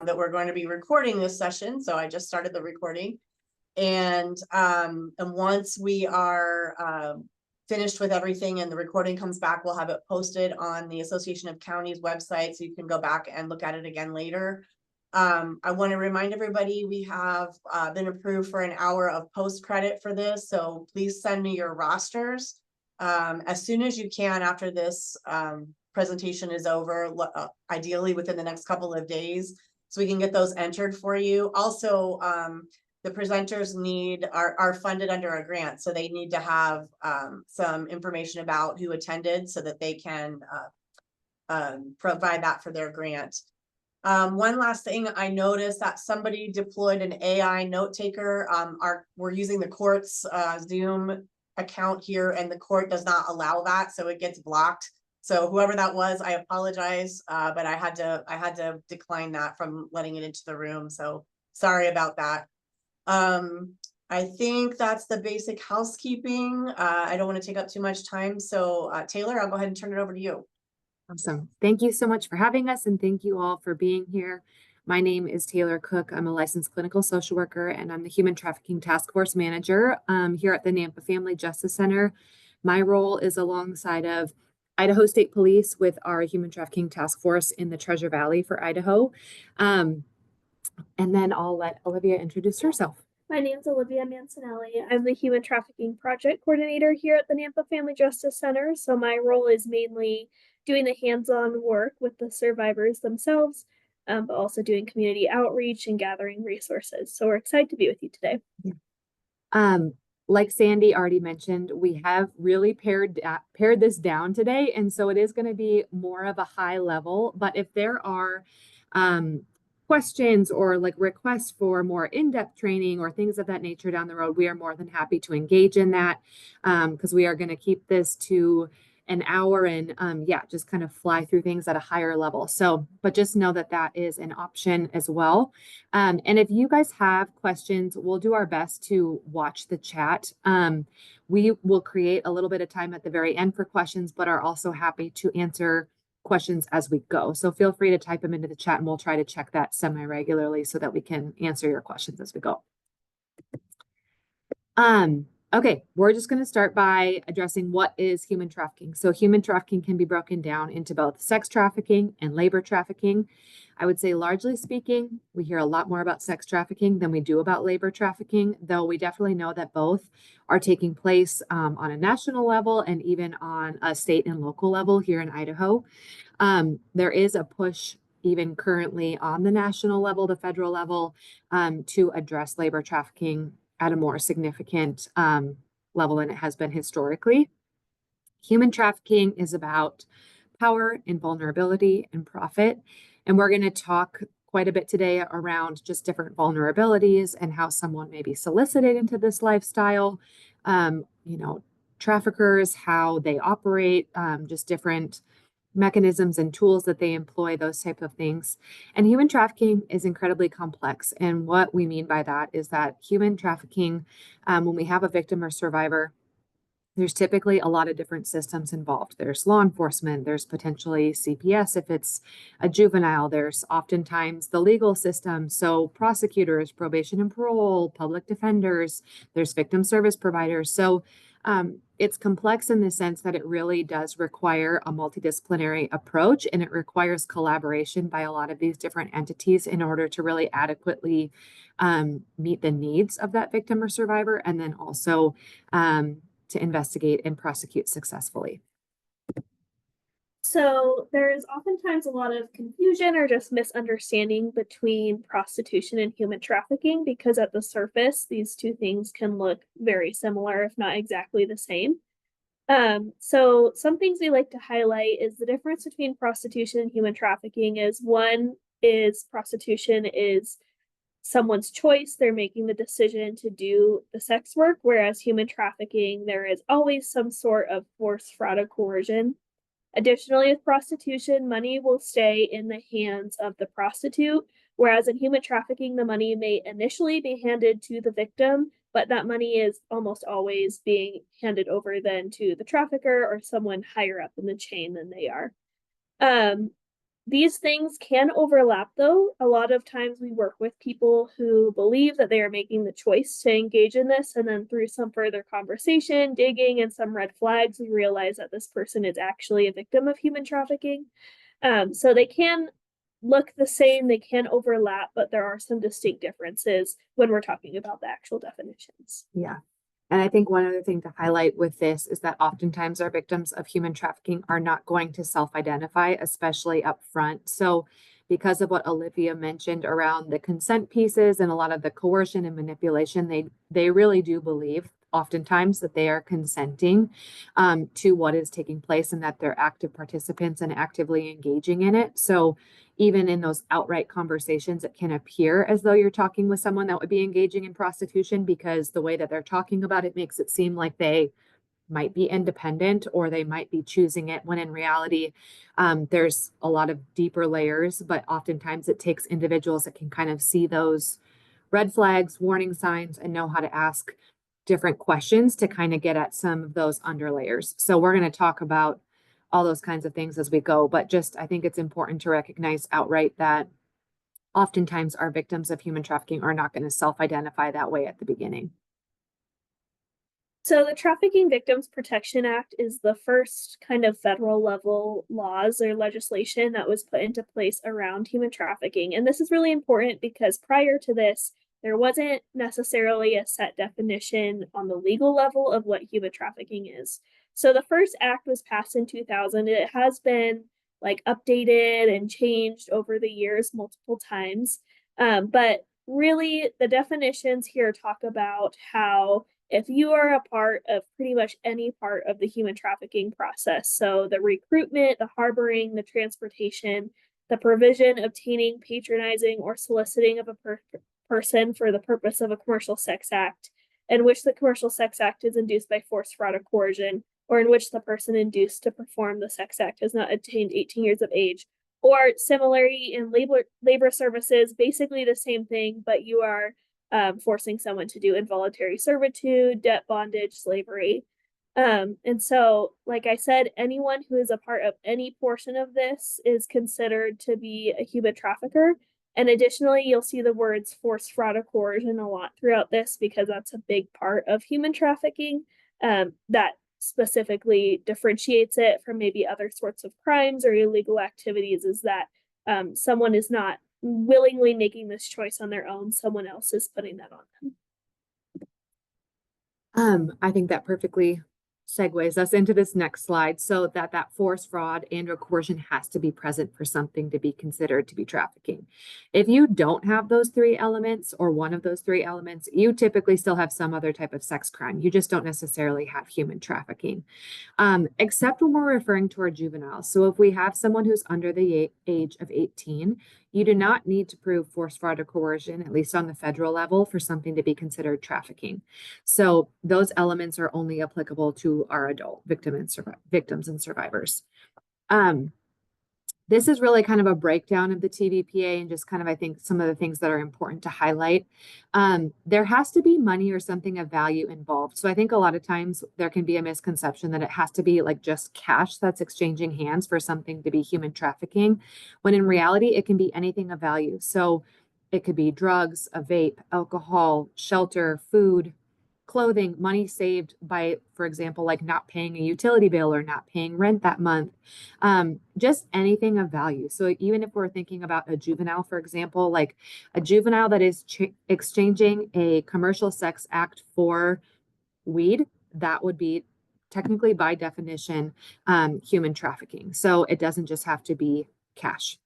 that we're going to be recording this session. So I just started the recording. And once we are finished with everything and the recording comes back, we'll have it posted on the Association of Counties website, so you can go back and look at it again later. I want to remind everybody we have been approved for an hour of post credit for this, so please send me your rosters as soon as you can after this presentation is over, ideally within the next couple of days, so we can get those entered for you. Also, the presenters are funded under a grant, so they need to have some information about who attended so that they can provide that for their grant. One last thing, I noticed that somebody deployed an AI note taker. We're using the court's Zoom account here, and the court does not allow that, so it gets blocked. So whoever that was, I apologize, but I had to decline that from letting it into the room. So sorry about that. I think that's the basic housekeeping. I don't want to take up too much time. So Taylor, I'll go ahead and turn it over to you. Awesome. Thank you so much for having us, and thank you all for being here. My name is Taylor Cook. I'm a licensed clinical social worker, and I'm the Human Trafficking Task Force Manager here at the Nampa Family Justice Center. My role is alongside of Idaho State Police with our Human Trafficking Task Force in the Treasure Valley for Idaho. And then I'll let Olivia introduce herself. My name is Olivia Mancinelli. I'm the Human Trafficking Project Coordinator here at the Nampa Family Justice Center. So my role is mainly doing the hands-on work with the survivors themselves, but also doing community outreach and gathering resources. So we're excited to be with you today. Yeah. Like Sandy already mentioned, we have really pared this down today. And so it is going to be more of a high level. But if there are questions or like requests for more in-depth training or things of that nature down the road, we are more than happy to engage in that, because we are going to keep this to an hour and just kind of fly through things at a higher level. So, but just know that that is an option as well. And if you guys have questions, we'll do our best to watch the chat. We will create a little bit of time at the very end for questions, but are also happy to answer questions as we go. So feel free to type them into the chat, and we'll try to check that semi-regularly so that we can answer your questions as we go. Okay, we're just going to start by addressing what is human trafficking. So human trafficking can be broken down into both sex trafficking and labor trafficking. I would say, largely speaking, we hear a lot more about sex trafficking than we do about labor trafficking, though we definitely know that both are taking place on a national level and even on a state and local level here in Idaho. There is a push even currently on the national level, the federal level, to address labor trafficking at a more significant level than it has been historically. Human trafficking is about power and vulnerability and profit. And we're going to talk quite a bit today around just different vulnerabilities and how someone may be solicited into this lifestyle, traffickers, how they operate, just different mechanisms and tools that they employ, those type of things. And human trafficking is incredibly complex. And what we mean by that is that human trafficking, when we have a victim or survivor, there's typically a lot of different systems involved. There's law enforcement, there's potentially CPS if it's a juvenile, there's oftentimes the legal system, so prosecutors, probation and parole, public defenders, there's victim service providers. So it's complex in the sense that it really does require a multidisciplinary approach, and it requires collaboration by a lot of these different entities in order to really adequately meet the needs of that victim or survivor, and then also to investigate and prosecute successfully. So there's oftentimes a lot of confusion or just misunderstanding between prostitution and human trafficking, because at the surface, these two things can look very similar, if not exactly the same. So some things we like to highlight is the difference between prostitution and human trafficking is, one is prostitution is someone's choice. They're making the decision to do the sex work, whereas human trafficking, there is always some sort of force, fraud, or coercion. Additionally, with prostitution, money will stay in the hands of the prostitute, whereas in human trafficking, the money may initially be handed to the victim, but that money is almost always being handed over then to the trafficker or someone higher up in the chain than they are. These things can overlap though. A lot of times we work with people who believe that they are making the choice to engage in this, and then through some further conversation, digging, and some red flags, we realize that this person is actually a victim of human trafficking. So they can look the same, they can overlap, but there are some distinct differences when we're talking about the actual definitions. Yeah. And I think one other thing to highlight with this is that oftentimes our victims of human trafficking are not going to self-identify, especially up front. So because of what Olivia mentioned around the consent pieces and a lot of the coercion and manipulation, they really do believe oftentimes that they are consenting to what is taking place and that they're active participants and actively engaging in it. So even in those outright conversations, it can appear as though you're talking with someone that would be engaging in prostitution, because the way that they're talking about it makes it seem like they might be independent or they might be choosing it, when in reality, there's a lot of deeper layers. But oftentimes it takes individuals that can kind of see those red flags, warning signs, and know how to ask different questions to kind of get at some of those underlayers. So we're going to talk about all those kinds of things as we go, but just I think it's important to recognize outright that oftentimes our victims of human trafficking are not going to self-identify that way at the beginning. So the Trafficking Victims Protection Act is the first kind of federal level laws or legislation that was put into place around human trafficking. And this is really important because prior to this, there wasn't necessarily a set definition on the legal level of what human trafficking is. So the first act was passed in 2000. It has been like updated and changed over the years multiple times. But really, the definitions here talk about how if you are a part of pretty much any part of the human trafficking process, so the recruitment, the harboring, the transportation, the provision, obtaining, patronizing, or soliciting of a person for the purpose of a commercial sex act, in which the commercial sex act is induced by force, fraud, or coercion, or in which the person induced to perform the sex act has not attained 18 years of age, or similarly in labor services, basically the same thing, but you are forcing someone to do involuntary servitude, debt bondage, slavery. And so, like I said, anyone who is a part of any portion of this is considered to be a human trafficker. And additionally, you'll see the words force, fraud, or coercion a lot throughout this because that's a big part of human trafficking. That specifically differentiates it from maybe other sorts of crimes or illegal activities is that someone is not willingly making this choice on their own, someone else is putting that on them. I think that perfectly segues us into this next slide, so that force, fraud, and or coercion has to be present for something to be considered to be trafficking. If you don't have those three elements or one of those three elements, you typically still have some other type of sex crime. You just don't necessarily have human trafficking, except when we're referring to our juveniles. So if we have someone who's under the age of 18, you do not need to prove force, fraud, or coercion, at least on the federal level, for something to be considered trafficking. So those elements are only applicable to our adult victims and survivors. This is really kind of a breakdown of the TVPA and just kind of, I think, some of the things that are important to highlight. There has to be money or something of value involved. So I think a lot of times there can be a misconception that it has to be like just cash that's exchanging hands for something to be human trafficking, when in reality, it can be anything of value. So it could be drugs, a vape, alcohol, shelter, food, clothing, money saved by, for example, like not paying a utility bill or not paying rent that month, just anything of value. So even if we're thinking about a juvenile, for example, like a juvenile that is exchanging a commercial sex act for weed, that would be technically by definition human trafficking. So it doesn't just have to be cash.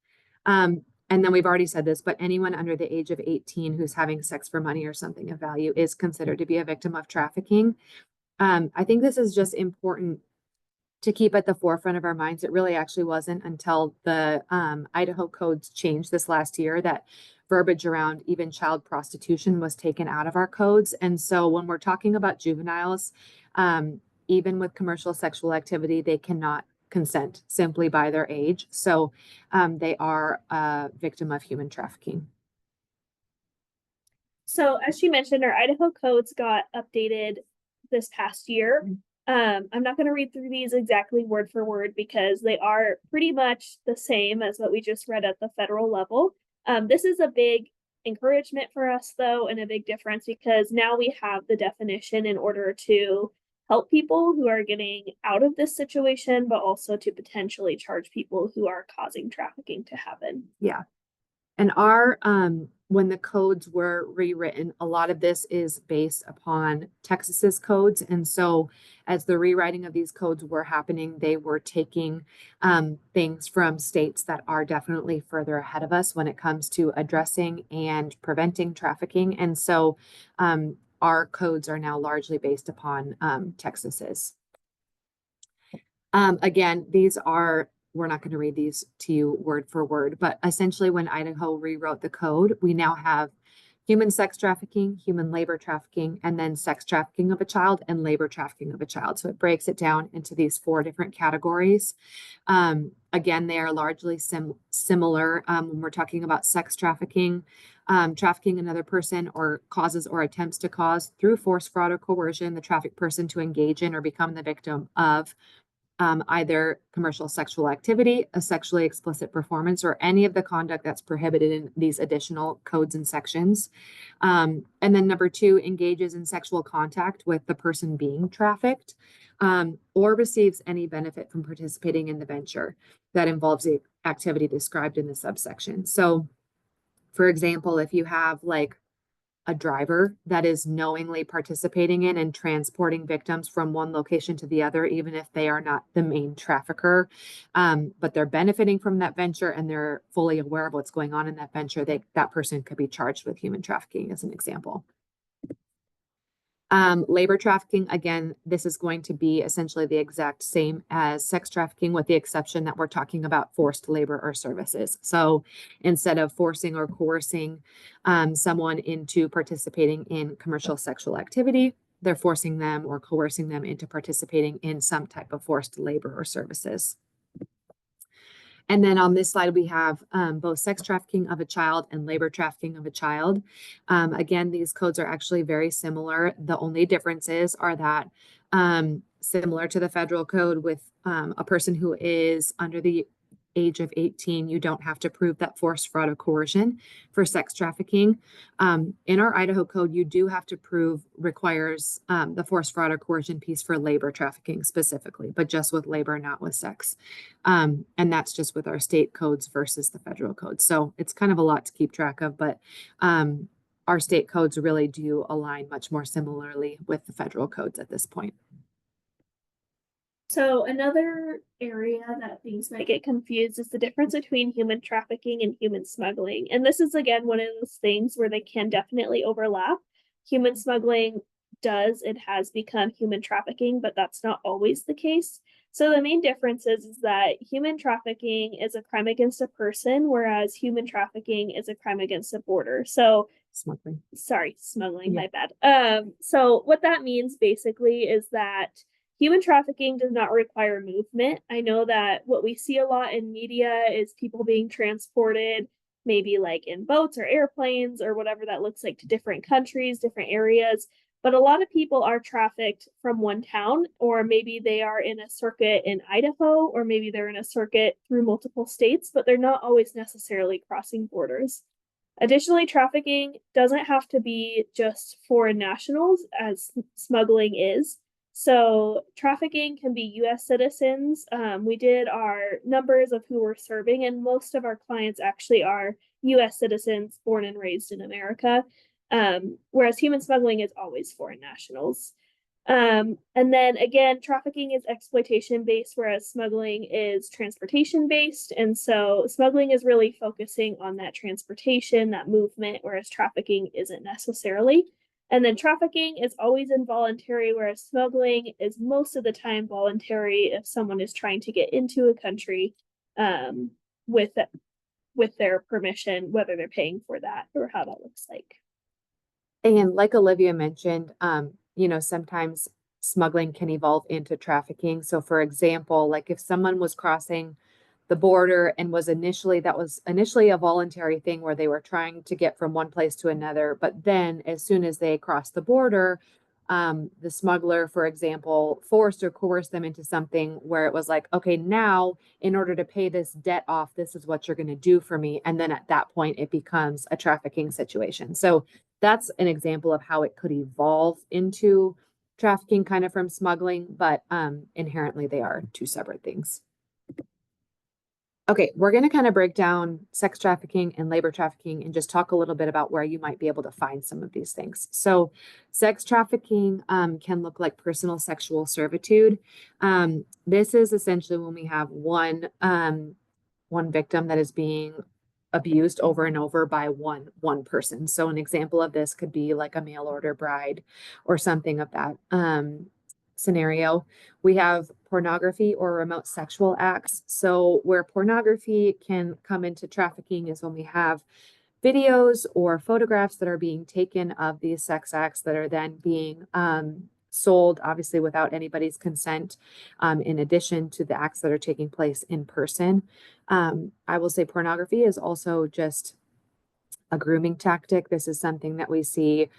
And then we've already said this, but anyone under the age of 18 who's having sex for money or something of value is considered to be a victim of trafficking. I think this is just important to keep at the forefront of our minds. It really actually wasn't until the Idaho codes changed this last year that verbiage around even child prostitution was taken out of our codes. And so when we're talking about juveniles, even with commercial sexual activity, they cannot consent simply by their age. So they are a victim of human trafficking. So as she mentioned, our Idaho codes got updated this past year. I'm not going to read through these exactly word for word because they are pretty much the same as what we just read at the federal level. This is a big encouragement for us, though, and a big difference because now we have the definition in order to help people who are getting out of this situation, but also to potentially charge people who are causing trafficking to happen. Yeah. And our when the codes were rewritten, a lot of this is based upon Texas's codes. And so as the rewriting of these codes were happening, they were taking things from states that are definitely further ahead of us when it comes to addressing and preventing trafficking. And so our codes are now largely based upon Texas's. Again, we're not going to read these to you word for word, but essentially when Idaho rewrote the code, we now have human sex trafficking, human labor trafficking, and then sex trafficking of a child and labor trafficking of a child. So it breaks it down into these 4 different categories. Again, they are largely similar when we're talking about sex trafficking, trafficking another person or causes or attempts to cause through force, fraud, or coercion, the trafficked person to engage in or become the victim of either commercial sexual activity, a sexually explicit performance, or any of the conduct that's prohibited in these additional codes and sections. And then number 2, engages in sexual contact with the person being trafficked, or receives any benefit from participating in the venture that involves the activity described in the subsection. So, for example, if you have like a driver that is knowingly participating in and transporting victims from one location to the other, even if they are not the main trafficker, but they're benefiting from that venture and they're fully aware of what's going on in that venture, that person could be charged with human trafficking as an example. Labor trafficking, again, this is going to be essentially the exact same as sex trafficking with the exception that we're talking about forced labor or services. So instead of forcing or coercing someone into participating in commercial sexual activity, they're forcing them or coercing them into participating in some type of forced labor or services. And then on this slide, we have both sex trafficking of a child and labor trafficking of a child. Again, these codes are actually very similar. The only differences are that similar to the federal code with a person who is under the age of 18, you don't have to prove that force, fraud, or coercion for sex trafficking. In our Idaho code, you do have to requires the force, fraud, or coercion piece for labor trafficking specifically, but just with labor, not with sex. And that's just with our state codes versus the federal code. So it's kind of a lot to keep track of, but our state codes really do align much more similarly with the federal codes at this point. So another area that things might get confused is the difference between human trafficking and human smuggling. And this is again one of those things where they can definitely overlap. Human smuggling it has become human trafficking, but that's not always the case. So the main difference is that human trafficking is a crime against a person, whereas human trafficking is a crime against a border. So smuggling, my bad. So what that means basically is that human trafficking does not require movement. I know that what we see a lot in media is people being transported, maybe like in boats or airplanes or whatever that looks like, to different countries, different areas. But a lot of people are trafficked from one town, or maybe they are in a circuit in Idaho, or maybe they're in a circuit through multiple states, but they're not always necessarily crossing borders. Additionally, trafficking doesn't have to be just foreign nationals, as smuggling is. So trafficking can be U.S. citizens. We did our numbers of who we're serving, and most of our clients actually are U.S. citizens born and raised in America, whereas human smuggling is always foreign nationals. And then again, trafficking is exploitation based, whereas smuggling is transportation based. And so smuggling is really focusing on that transportation, that movement, whereas trafficking isn't necessarily. And then trafficking is always involuntary, whereas smuggling is most of the time voluntary if someone is trying to get into a country with their permission, whether they're paying for that or how that looks like. And like Olivia mentioned, sometimes smuggling can evolve into trafficking. So for example, like if someone was crossing the border and was initially a voluntary thing where they were trying to get from one place to another, but then as soon as they crossed the border, the smuggler, for example, forced or coerced them into something where it was like, okay, now in order to pay this debt off, this is what you're going to do for me. And then at that point, it becomes a trafficking situation. So that's an example of how it could evolve into trafficking kind of from smuggling, but inherently they are two separate things. Okay, we're going to kind of break down sex trafficking and labor trafficking and just talk a little bit about where you might be able to find some of these things. So, sex trafficking can look like personal sexual servitude. This is essentially when we have one victim that is being abused over and over by one person. So, an example of this could be like a mail order bride or something of that scenario. We have pornography or remote sexual acts. So, where pornography can come into trafficking is when we have videos or photographs that are being taken of these sex acts that are then being sold, obviously without anybody's consent, in addition to the acts that are taking place in person. I will say pornography is also just a grooming tactic. This is something that we see,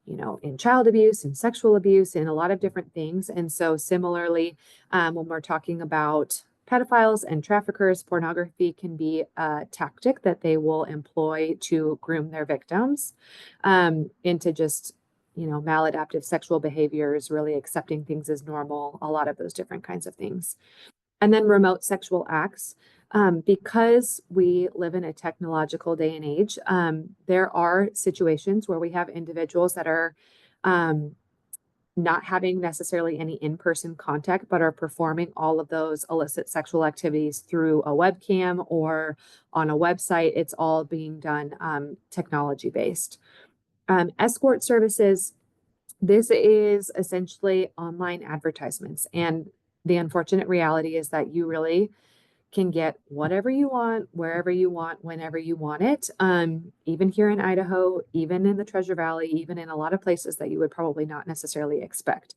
in child abuse and sexual abuse and a lot of different things. And so similarly, when we're talking about pedophiles and traffickers, pornography can be a tactic that they will employ to groom their victims into just, maladaptive sexual behaviors, really accepting things as normal, a lot of those different kinds of things. And then remote sexual acts. Because we live in a technological day and age, there are situations where we have individuals that are not having necessarily any in-person contact, but are performing all of those illicit sexual activities through a webcam or on a website. It's all being done technology-based. Escort services. This is essentially online advertisements. And the unfortunate reality is that you really can get whatever you want, wherever you want, whenever you want it. Even here in Idaho, even in the Treasure Valley, even in a lot of places that you would probably not necessarily expect.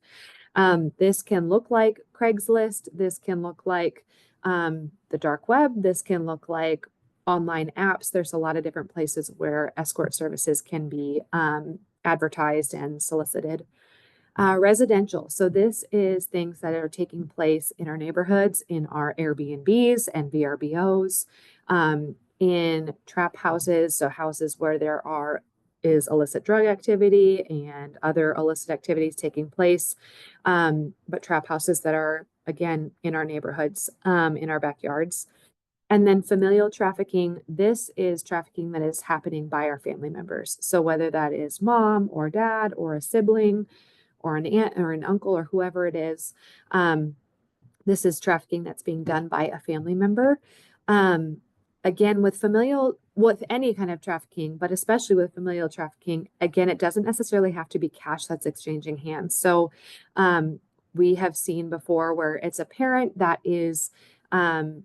This can look like Craigslist. This can look like the dark web. This can look like online apps. There's a lot of different places where escort services can be advertised and solicited. Residential. So this is things that are taking place in our neighborhoods, in our Airbnbs and VRBOs, in trap houses. So houses where there is illicit drug activity and other illicit activities taking place. But trap houses that are, again, in our neighborhoods, in our backyards. And then familial trafficking, this is trafficking that is happening by our family members. So whether that is mom or dad or a sibling, or an aunt or an uncle or whoever it is. This is trafficking that's being done by a family member. Again, with any kind of trafficking, but especially with familial trafficking, again, it doesn't necessarily have to be cash that's exchanging hands. So we have seen before where it's a parent that is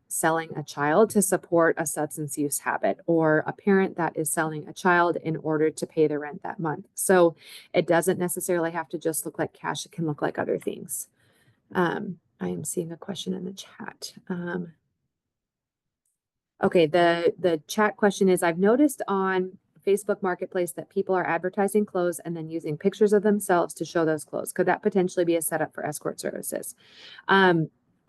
selling a child to support a substance use habit, or a parent that is selling a child in order to pay the rent that month. So it doesn't necessarily have to just look like cash. It can look like other things. I am seeing a question in the chat. Okay, the chat question is, I've noticed on Facebook Marketplace that people are advertising clothes and then using pictures of themselves to show those clothes. Could that potentially be a setup for escort services?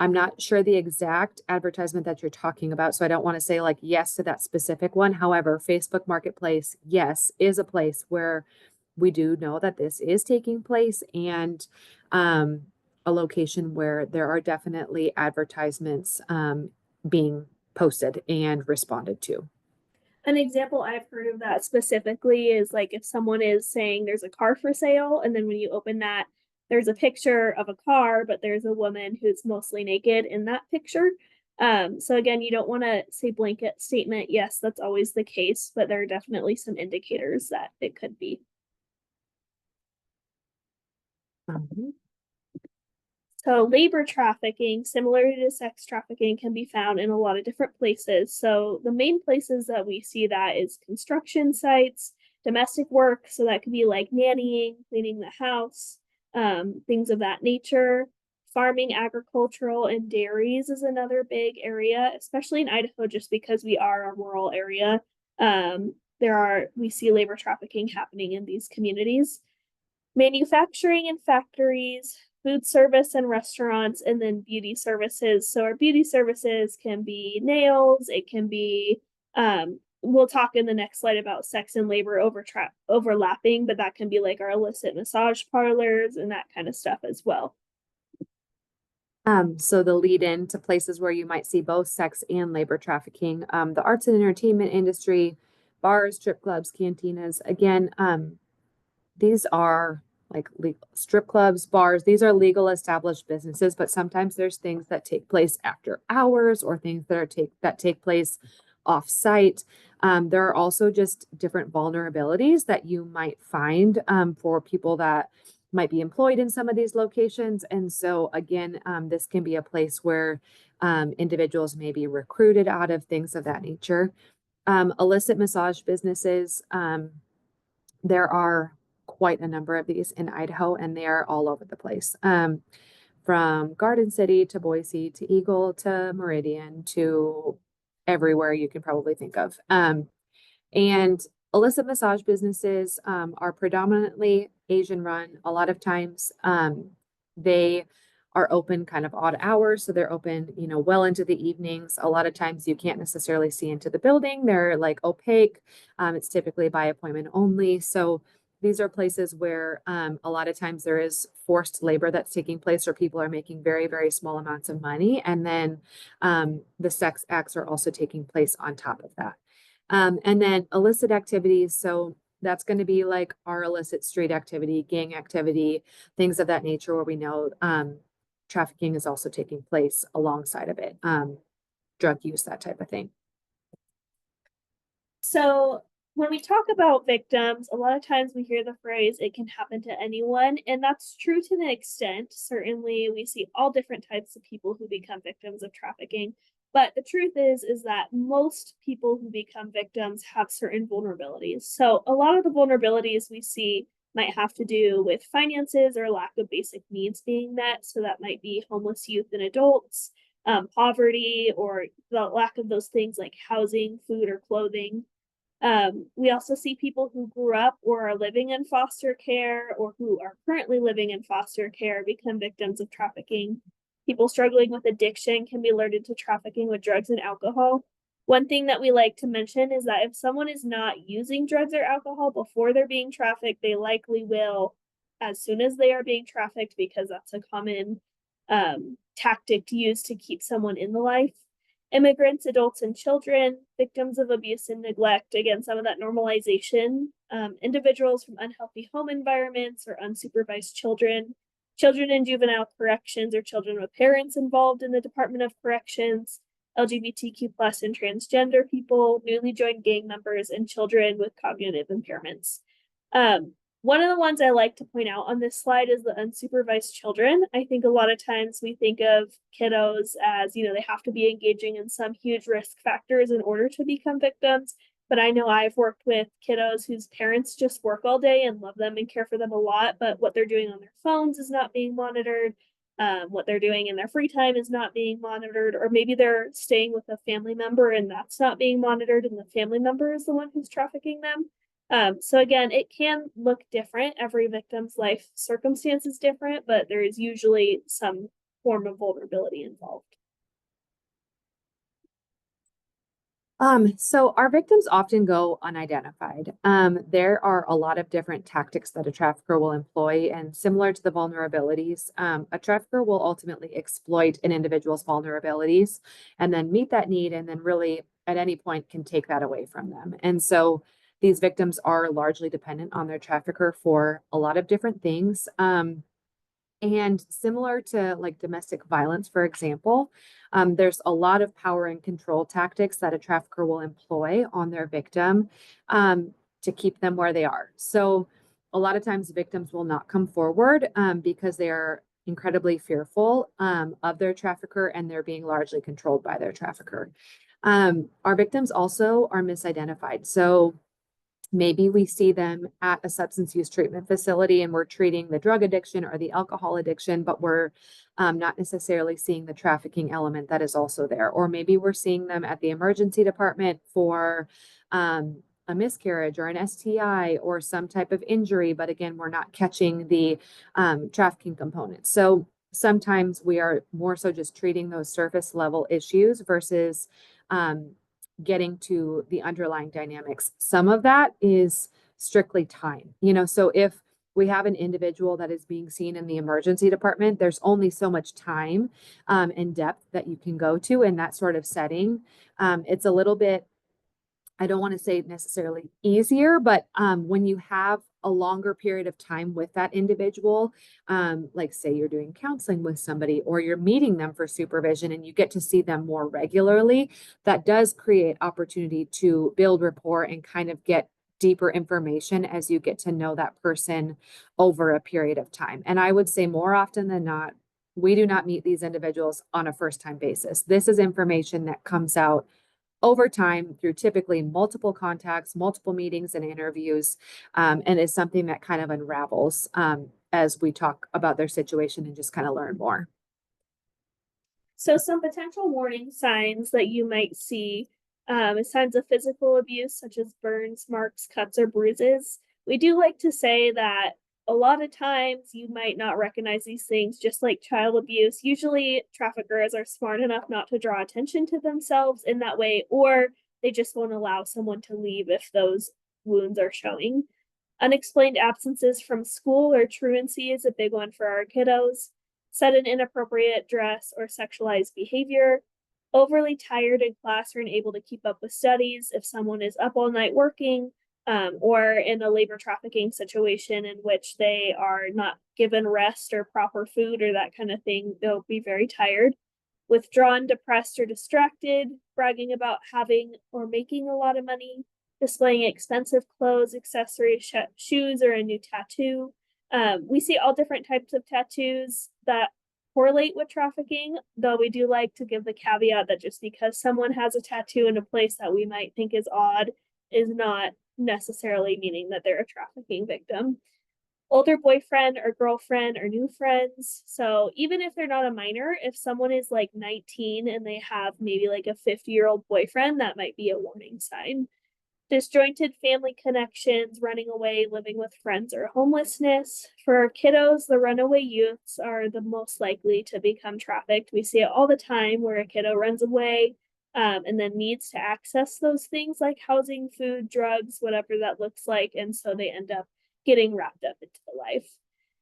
I'm not sure the exact advertisement that you're talking about, so I don't want to say like yes to that specific one. However, Facebook Marketplace, yes, is a place where we do know that this is taking place, and a location where there are definitely advertisements being posted and responded to. An example I've heard of that specifically is like if someone is saying there's a car for sale, and then when you open that, there's a picture of a car, but there's a woman who's mostly naked in that picture. So again, you don't want to say blanket statement, yes, that's always the case, but there are definitely some indicators that it could be. So labor trafficking, similar to sex trafficking, can be found in a lot of different places. So the main places that we see that is construction sites, domestic work. So that could be like nannying, cleaning the house, things of that nature. Farming, agricultural, and dairies is another big area, especially in Idaho, just because we are a rural area. We see labor trafficking happening in these communities. manufacturing and factories, food service and restaurants, and then beauty services. So our beauty services can be nails, it can be we'll talk in the next slide about sex and labor overlapping, but that can be like our illicit massage parlors and that kind of stuff as well. So the lead in to places where you might see both sex and labor trafficking, the arts and entertainment industry, bars, strip clubs, cantinas. Again, these are like strip clubs, bars. These are legal established businesses, but sometimes there's things that take place after hours or things that take place off site. There are also just different vulnerabilities that you might find for people that might be employed in some of these locations. And so again, this can be a place where individuals may be recruited out of, things of that nature. Illicit massage businesses, there are quite a number of these in Idaho, and they are all over the place. From Garden City to Boise to Eagle to Meridian to everywhere you can probably think of. And illicit massage businesses are predominantly Asian run. A lot of times they are open kind of odd hours. So they're open, well into the evenings. A lot of times you can't necessarily see into the building. They're like opaque. It's typically by appointment only. So these are places where a lot of times there is forced labor that's taking place, or people are making very, very small amounts of money. And then the sex acts are also taking place on top of that. And then illicit activities. So that's going to be like our illicit street activity, gang activity, things of that nature, where we know trafficking is also taking place alongside of it, drug use, that type of thing. So when we talk about victims, a lot of times we hear the phrase, it can happen to anyone. And that's true to an extent. Certainly, we see all different types of people who become victims of trafficking. But the truth is that most people who become victims have certain vulnerabilities. So a lot of the vulnerabilities we see might have to do with finances or lack of basic needs being met. So that might be homeless youth and adults, poverty, or the lack of those things like housing, food, or clothing. We also see people who grew up or are living in foster care or who are currently living in foster care become victims of trafficking. People struggling with addiction can be alerted to trafficking with drugs and alcohol. One thing that we like to mention is that if someone is not using drugs or alcohol before they're being trafficked, they likely will as soon as they are being trafficked, because that's a common tactic used to keep someone in the life. Immigrants, adults, and children, victims of abuse and neglect, again, some of that normalization, individuals from unhealthy home environments or unsupervised children, children in juvenile corrections or children with parents involved in the Department of Corrections, LGBTQ plus and transgender people, newly joined gang members, and children with cognitive impairments. One of the ones I like to point out on this slide is the unsupervised children. I think a lot of times we think of kiddos as, they have to be engaging in some huge risk factors in order to become victims. But I know I've worked with kiddos whose parents just work all day and love them and care for them a lot, but what they're doing on their phones is not being monitored. What they're doing in their free time is not being monitored, or maybe they're staying with a family member and that's not being monitored, and the family member is the one who's trafficking them. So again, it can look different. Every victim's life circumstance is different, but there is usually some form of vulnerability involved. So our victims often go unidentified. There are a lot of different tactics that a trafficker will employ, and similar to the vulnerabilities, a trafficker will ultimately exploit an individual's vulnerabilities and then meet that need, and then really at any point can take that away from them. And so these victims are largely dependent on their trafficker for a lot of different things. And similar to like domestic violence, for example, there's a lot of power and control tactics that a trafficker will employ on their victim to keep them where they are. So a lot of times victims will not come forward because they are incredibly fearful of their trafficker, and they're being largely controlled by their trafficker. Our victims also are misidentified. So maybe we see them at a substance use treatment facility and we're treating the drug addiction or the alcohol addiction, but we're not necessarily seeing the trafficking element that is also there. Or maybe we're seeing them at the emergency department for a a miscarriage or an STI or some type of injury, but again, we're not catching the trafficking component. So sometimes we are more so just treating those surface level issues versus getting to the underlying dynamics. Some of that is strictly time, so if we have an individual that is being seen in the emergency department, there's only so much time and depth that you can go to in that sort of setting. It's a little bit, I don't want to say necessarily easier, but when you have a longer period of time with that individual, like say you're doing counseling with somebody or you're meeting them for supervision and you get to see them more regularly, that does create opportunity to build rapport and kind of get deeper information as you get to know that person over a period of time. And I would say more often than not, we do not meet these individuals on a first time basis. This is information that comes out over time through typically multiple contacts, multiple meetings and interviews, and is something that kind of unravels as we talk about their situation and just kind of learn more. So some potential warning signs that you might see is signs of physical abuse, such as burns, marks, cuts, or bruises. We do like to say that a lot of times you might not recognize these things, just like child abuse. Usually traffickers are smart enough not to draw attention to themselves in that way, or they just won't allow someone to leave if those wounds are showing. Unexplained absences from school or truancy is a big one for our kiddos. Sudden inappropriate dress or sexualized behavior. Overly tired in class or unable to keep up with studies. If someone is up all night working, or in a labor trafficking situation in which they are not given rest or proper food or that kind of thing, they'll be very tired. Withdrawn, depressed, or distracted, bragging about having or making a lot of money, displaying expensive clothes, accessories, shoes, or a new tattoo. We see all different types of tattoos that correlate with trafficking, though we do like to give the caveat that just because someone has a tattoo in a place that we might think is odd is not necessarily meaning that they're a trafficking victim. Older boyfriend or girlfriend or new friends. So even if they're not a minor, if someone is like 19 and they have maybe like a 50-year-old boyfriend, that might be a warning sign. Disjointed family connections, running away, living with friends, or homelessness. For our kiddos, the runaway youths are the most likely to become trafficked. We see it all the time where a kiddo runs away and then needs to access those things like housing, food, drugs, whatever that looks like. And so they end up getting wrapped up into the life.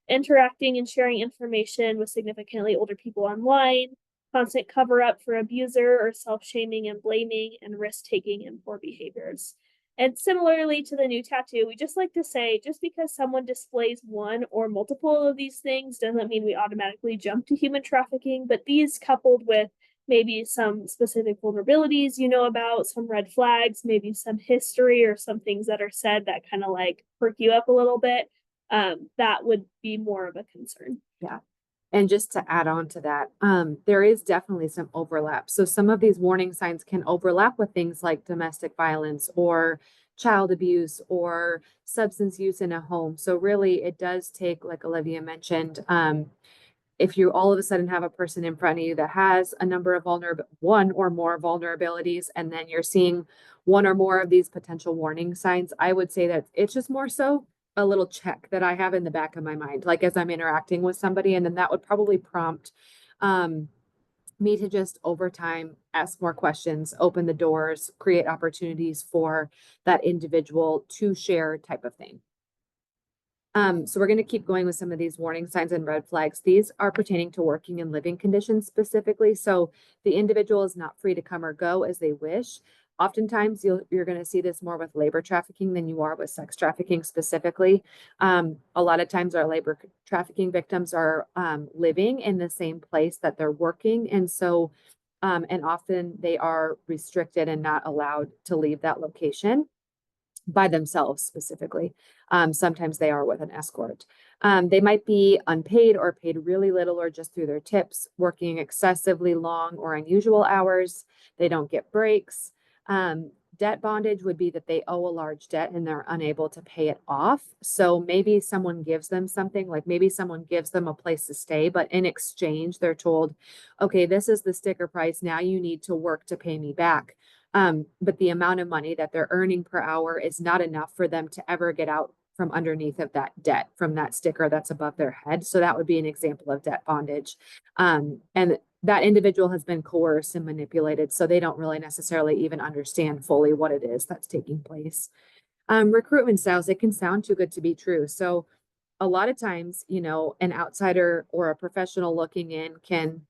Interacting and sharing information with significantly older people online. Constant cover up for abuser or self-shaming and blaming, and risk-taking and poor behaviors. And similarly to the new tattoo, we just like to say, just because someone displays one or multiple of these things doesn't mean we automatically jump to human trafficking, but these coupled with maybe some specific vulnerabilities about, some red flags, maybe some history or some things that are said that kind of like perk you up a little bit, that would be more of a concern. Yeah. And just to add on to that, there is definitely some overlap. So some of these warning signs can overlap with things like domestic violence or child abuse or substance use in a home. So really it does take, like Olivia mentioned, if you all of a sudden have a person in front of you that has a number of one or more vulnerabilities, and then you're seeing one or more of these potential warning signs, I would say that it's just more so a little check that I have in the back of my mind, like as I'm interacting with somebody, and then that would probably prompt me to just over time ask more questions, open the doors, create opportunities for that individual to share type of thing. So we're going to keep going with some of these warning signs and red flags. These are pertaining to working and living conditions specifically. So the individual is not free to come or go as they wish. Oftentimes you're going to see this more with labor trafficking than you are with sex trafficking specifically. A lot of times our labor trafficking victims are living in the same place that they're working. And so, and often they are restricted and not allowed to leave that location by themselves specifically. Sometimes they are with an escort. They might be unpaid or paid really little or just through their tips, working excessively long or unusual hours. They don't get breaks. Debt bondage would be that they owe a large debt and they're unable to pay it off. So maybe someone gives them something, like maybe someone gives them a place to stay, but in exchange, they're told, okay, this is the sticker price. Now you need to work to pay me back. But the amount of money that they're earning per hour is not enough for them to ever get out from underneath of that debt, from that sticker that's above their head. So that would be an example of debt bondage. And that individual has been coerced and manipulated, so they don't really necessarily even understand fully what it is that's taking place. Recruitment styles, it can sound too good to be true. So a lot of times, an outsider or a professional looking in can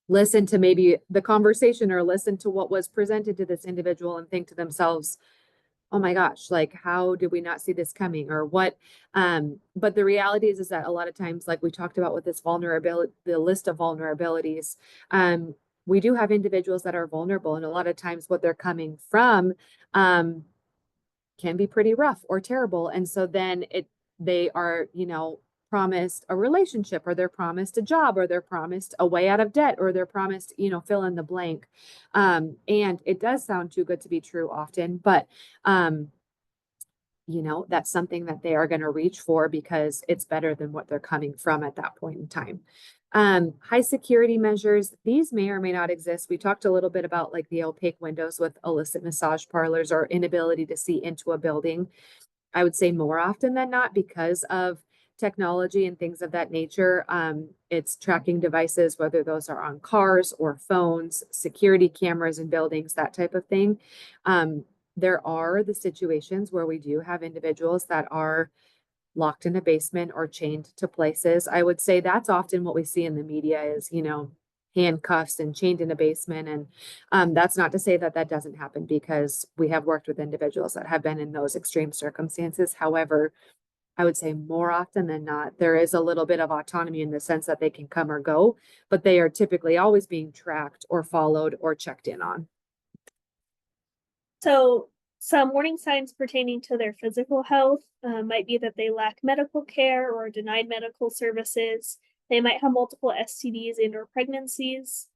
listen to maybe the conversation or listen to what was presented to this individual and think to themselves, oh my gosh, like how did we not see this coming or what? But the reality is that a lot of times, like we talked about with this vulnerability, the list of vulnerabilities, we do have individuals that are vulnerable, and a lot of times what they're coming from can be pretty rough or terrible. And so then they are, promised a relationship, or they're promised a job, or they're promised a way out of debt, or they're promised, fill in the blank. And it does sound too good to be true often, but that's something that they are going to reach for because it's better than what they're coming from at that point in time. High security measures, these may or may not exist. We talked a little bit about like the opaque windows with illicit massage parlors or inability to see into a building. I would say more often than not, because of technology and things of that nature, it's tracking devices, whether those are on cars or phones, security cameras in buildings, that type of thing. There are the situations where we do have individuals that are locked in a basement or chained to places. I would say that's often what we see in the media is, handcuffs and chained in a basement. And that's not to say that that doesn't happen, because we have worked with individuals that have been in those extreme circumstances. However, I would say more often than not, there is a little bit of autonomy in the sense that they can come or go, but they are typically always being tracked or followed or checked in on. So some warning signs pertaining to their physical health might be that they lack medical care or denied medical services. They might have multiple STDs and or pregnancies.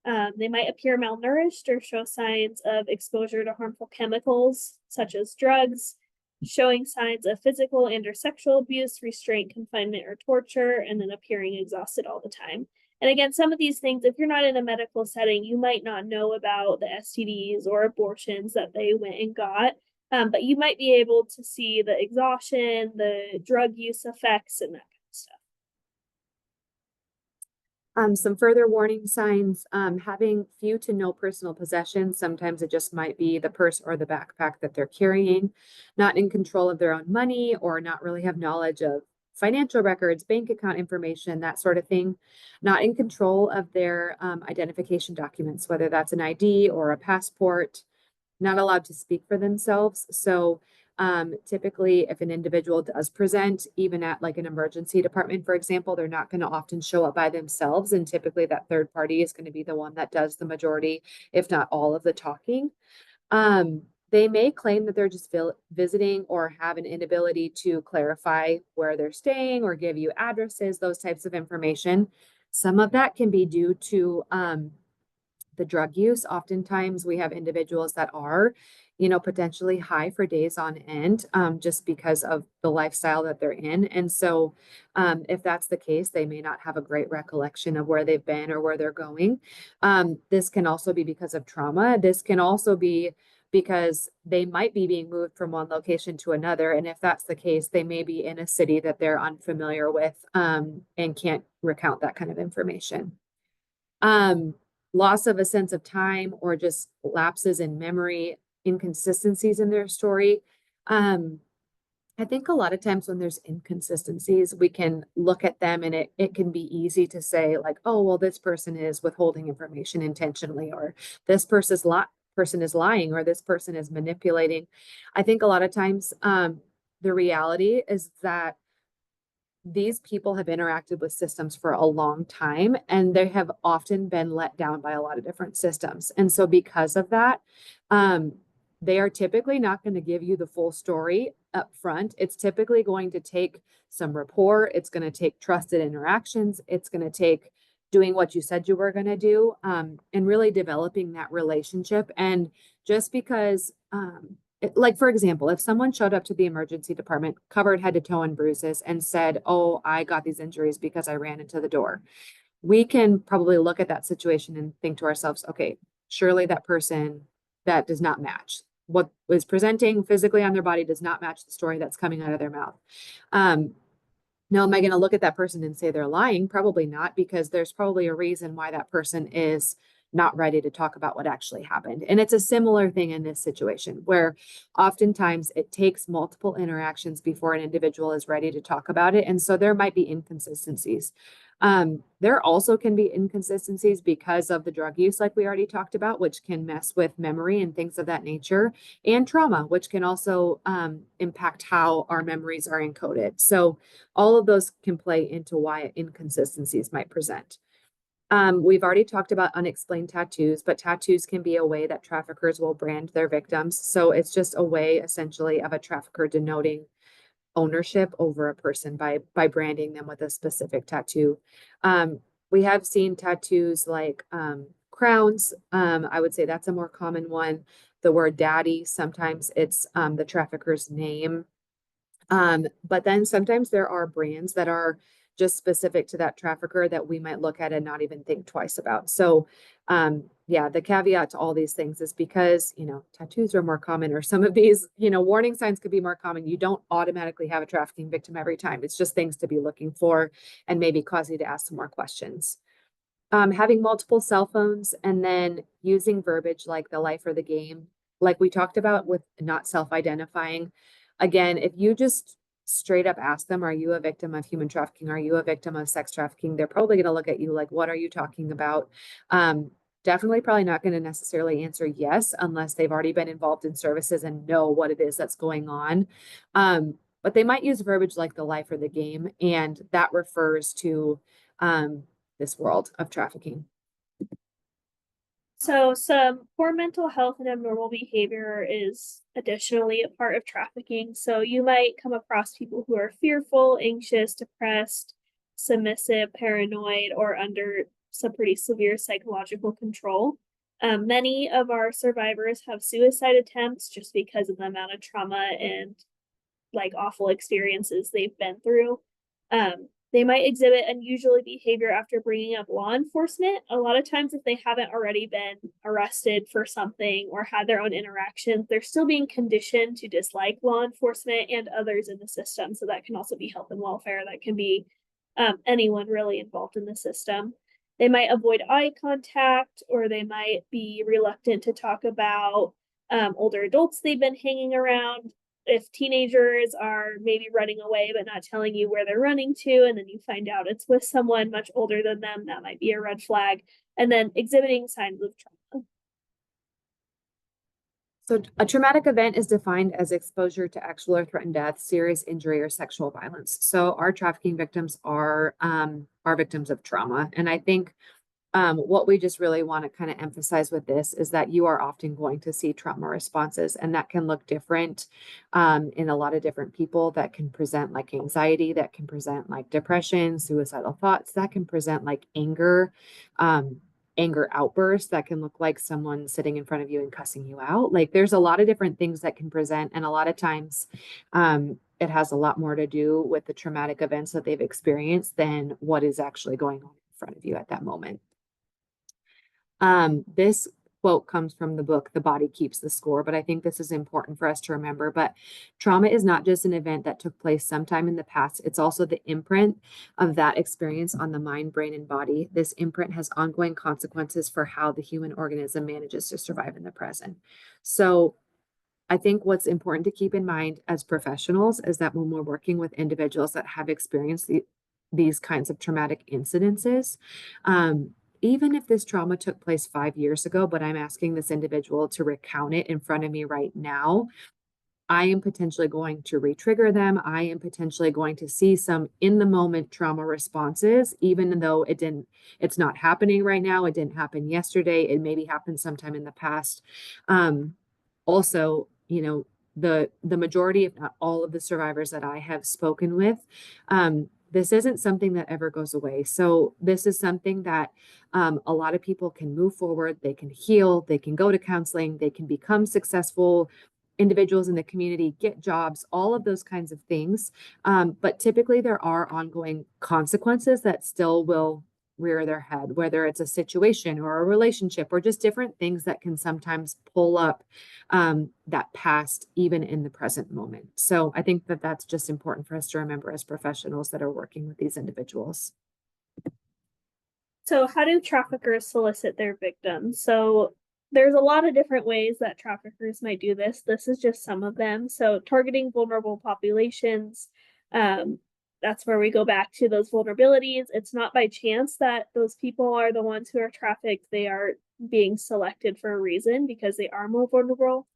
They might appear malnourished or show signs of exposure to harmful chemicals, such as drugs, showing signs of physical and or sexual abuse, restraint, confinement, or torture, and then appearing exhausted all the time. And again, some of these things, if you're not in a medical setting, you might not know about the STDs or abortions that they went and got, but you might be able to see the exhaustion, the drug use effects, and that kind of stuff. Some further warning signs, having few to no personal possessions. Sometimes it just might be the purse or the backpack that they're carrying, not in control of their own money, or not really have knowledge of financial records, bank account information, that sort of thing, not in control of their identification documents, whether that's an ID or a passport, not allowed to speak for themselves. So typically, if an individual does present, even at like an emergency department, for example, they're not going to often show up by themselves. And typically that third party is going to be the one that does the majority, if not all of the talking. They may claim that they're just visiting, or have an inability to clarify where they're staying or give you addresses, those types of information. Some of that can be due to the drug use. Oftentimes we have individuals that are, potentially high for days on end, just because of the lifestyle that they're in. And so if that's the case, they may not have a great recollection of where they've been or where they're going. This can also be because of trauma. This can also be because they might be being moved from one location to another. And if that's the case, they may be in a city that they're unfamiliar with, and can't recount that kind of information. Loss of a sense of time, or just lapses in memory, inconsistencies in their story. I think a lot of times when there's inconsistencies, we can look at them and it can be easy to say like, oh, well, this person is withholding information intentionally, or this person is lying, or this person is manipulating. I think a lot of times the reality is that these people have interacted with systems for a long time, and they have often been let down by a lot of different systems. And so because of that, they are typically not going to give you the full story up front. It's typically going to take some rapport. It's going to take trusted interactions. It's going to take doing what you said you were going to do, and really developing that relationship. And just because, like, for example, if someone showed up to the emergency department covered head to toe in bruises and said, oh, I got these injuries because I ran into the door, we can probably look at that situation and think to ourselves, okay, surely that person that does not match. What is presenting physically on their body does not match the story that's coming out of their mouth. Now, am I going to look at that person and say they're lying? Probably not, because there's probably a reason why that person is not ready to talk about what actually happened. And it's a similar thing in this situation where oftentimes it takes multiple interactions before an individual is ready to talk about it. And so there might be inconsistencies. There also can be inconsistencies because of the drug use, like we already talked about, which can mess with memory and things of that nature, and trauma, which can also impact how our memories are encoded. So all of those can play into why inconsistencies might present. We've already talked about unexplained tattoos, but tattoos can be a way that traffickers will brand their victims. So it's just a way essentially of a trafficker denoting ownership over a person by branding them with a specific tattoo. We have seen tattoos like crowns. I would say that's a more common one. The word daddy, sometimes it's the trafficker's name. But then sometimes there are brands that are just specific to that trafficker that we might look at and not even think twice about. So yeah, the caveat to all these things is because, tattoos are more common, or some of these, warning signs could be more common. You don't automatically have a trafficking victim every time. It's just things to be looking for and maybe cause you to ask some more questions. Having multiple cell phones and then using verbiage like the life or the game, like we talked about with not self-identifying. Again, if you just straight up ask them, are you a victim of human trafficking? Are you a victim of sex trafficking? They're probably going to look at you like, what are you talking about? Definitely probably not going to necessarily answer yes, unless they've already been involved in services and know what it is that's going on. But they might use verbiage like the life or the game, and that refers to this world of trafficking. So some poor mental health and abnormal behavior is additionally a part of trafficking. So you might come across people who are fearful, anxious, depressed, submissive, paranoid, or under some pretty severe psychological control. Many of our survivors have suicide attempts just because of the amount of trauma and like awful experiences they've been through. They might exhibit unusual behavior after bringing up law enforcement. A lot of times, if they haven't already been arrested for something or had their own interactions, they're still being conditioned to dislike law enforcement and others in the system. So that can also be health and welfare. That can be anyone really involved in the system. They might avoid eye contact, or they might be reluctant to talk about older adults they've been hanging around. If teenagers are maybe running away but not telling you where they're running to, and then you find out it's with someone much older than them, that might be a red flag. And then exhibiting signs of trauma. So a traumatic event is defined as exposure to actual or threatened death, serious injury, or sexual violence. So our trafficking victims are victims of trauma. And I think what we just really want to kind of emphasize with this is that you are often going to see trauma responses, and that can look different in a lot of different people. That can present like anxiety, that can present like depression, suicidal thoughts, that can present like anger, anger outbursts, that can look like someone sitting in front of you and cussing you out. Like there's a lot of different things that can present, and a lot of times it has a lot more to do with the traumatic events that they've experienced than what is actually going on in front of you at that moment. This quote comes from the book, The Body Keeps the Score, but I think this is important for us to remember. But trauma is not just an event that took place sometime in the past. It's also the imprint of that experience on the mind, brain, and body. This imprint has ongoing consequences for how the human organism manages to survive in the present. So I think what's important to keep in mind as professionals is that when we're working with individuals that have experienced these kinds of traumatic incidences, even if this trauma took place 5 years ago, but I'm asking this individual to recount it in front of me right now, I am potentially going to re-trigger them. I am potentially going to see some in the moment trauma responses, even though it's not happening right now. It didn't happen yesterday. It maybe happened sometime in the past. Also, the majority, if not all of the survivors that I have spoken with, this isn't something that ever goes away. So this is something that a lot of people can move forward. They can heal. They can go to counseling. They can become successful individuals in the community, get jobs, all of those kinds of things. But typically there are ongoing consequences that still will rear their head, whether it's a situation or a relationship or just different things that can sometimes pull up that past, even in the present moment. So I think that that's just important for us to remember as professionals that are working with these individuals. So how do traffickers solicit their victims? So there's a lot of different ways that traffickers might do this. This is just some of them. So targeting vulnerable populations, that's where we go back to those vulnerabilities. It's not by chance that those people are the ones who are trafficked. They are being selected for a reason because they are more vulnerable.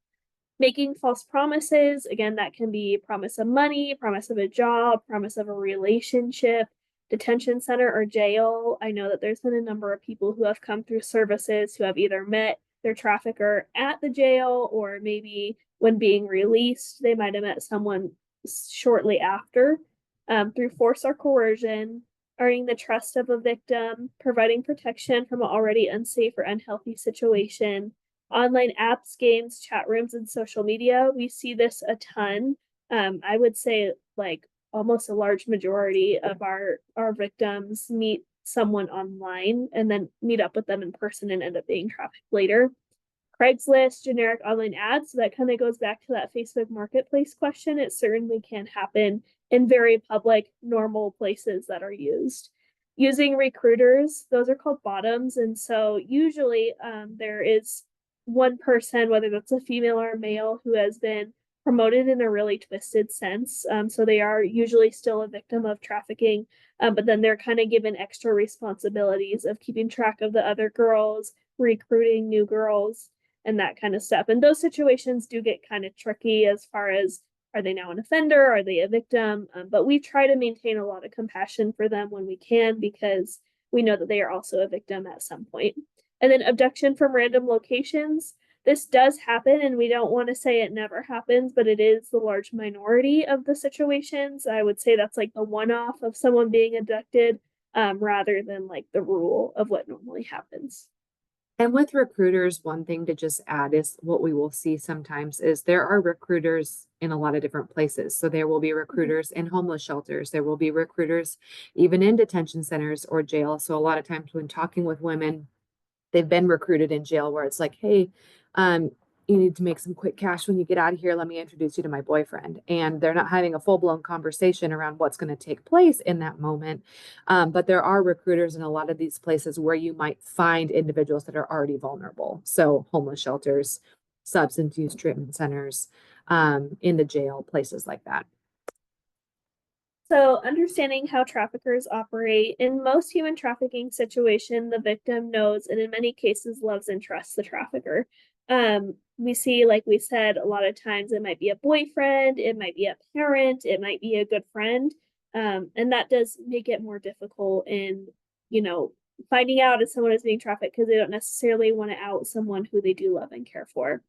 Making false promises, again, that can be promise of money, promise of a job, promise of a relationship, detention center or jail. I know that there's been a number of people who have come through services who have either met their trafficker at the jail, or maybe when being released, they might have met someone shortly after. Through force or coercion, earning the trust of a victim, providing protection from an already unsafe or unhealthy situation, online apps, games, chat rooms, and social media. We see this a ton. I would say like almost a large majority of our victims meet someone online and then meet up with them in person and end up being trafficked later. Craigslist, generic online ads. So that kind of goes back to that Facebook Marketplace question. It certainly can happen in very public, normal places that are used. Using recruiters, those are called bottoms. And so usually there is one person, whether that's a female or a male, who has been promoted in a really twisted sense. So they are usually still a victim of trafficking, but then they're kind of given extra responsibilities of keeping track of the other girls, recruiting new girls, and that kind of stuff. And those situations do get kind of tricky as far as, are they now an offender? Are they a victim? But we try to maintain a lot of compassion for them when we can, because we know that they are also a victim at some point. And then abduction from random locations. This does happen, and we don't want to say it never happens, but it is the large minority of the situations. I would say that's like the one-off of someone being abducted, rather than like the rule of what normally happens. And with recruiters, one thing to just add is what we will see sometimes is there are recruiters in a lot of different places. So there will be recruiters in homeless shelters. There will be recruiters even in detention centers or jail. So a lot of times when talking with women, they've been recruited in jail where it's like, hey, you need to make some quick cash when you get out of here. Let me introduce you to my boyfriend. And they're not having a full-blown conversation around what's going to take place in that moment. But there are recruiters in a lot of these places where you might find individuals that are already vulnerable. So homeless shelters, substance use treatment centers, in the jail, places like that. So, understanding how traffickers operate, in most human trafficking situation, the victim knows and in many cases loves and trusts the trafficker. We see, like we said, a lot of times it might be a boyfriend, it might be a parent, it might be a good friend. And that does make it more difficult in, finding out if someone is being trafficked, because they don't necessarily want to out someone who they do love and care for.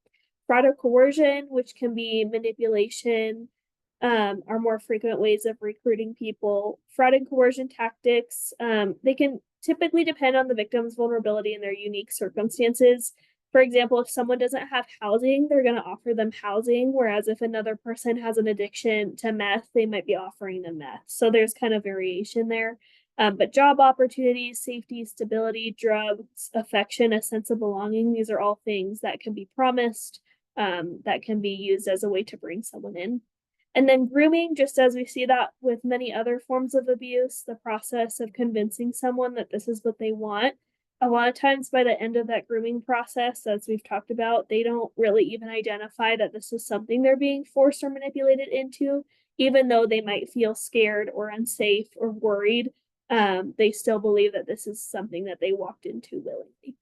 Fraud or coercion, which can be manipulation, are more frequent ways of recruiting people. Fraud and coercion tactics, they can typically depend on the victim's vulnerability and their unique circumstances. For example, if someone doesn't have housing, they're going to offer them housing, whereas if another person has an addiction to meth, they might be offering them meth. So there's kind of variation there. But job opportunities, safety, stability, drugs, affection, a sense of belonging, these are all things that can be promised, that can be used as a way to bring someone in. And then grooming, just as we see that with many other forms of abuse, the process of convincing someone that this is what they want. A lot of times by the end of that grooming process, as we've talked about, they don't really even identify that this is something they're being forced or manipulated into, even though they might feel scared or unsafe or worried. They still believe that this is something that they walked into willingly.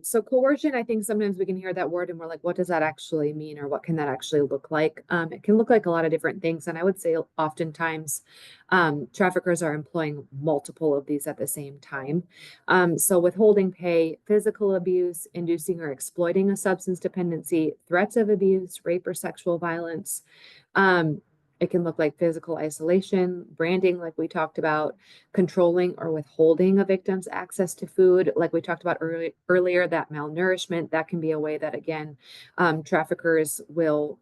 So coercion, I think sometimes we can hear that word and we're like, what does that actually mean? Or what can that actually look like? It can look like a lot of different things. And I would say oftentimes traffickers are employing multiple of these at the same time. So withholding pay, physical abuse, inducing or exploiting a substance dependency, threats of abuse, rape or sexual violence. It can look like physical isolation, branding, like we talked about, controlling or withholding a victim's access to food, like we talked about earlier, that malnourishment, that can be a way that, again, traffickers will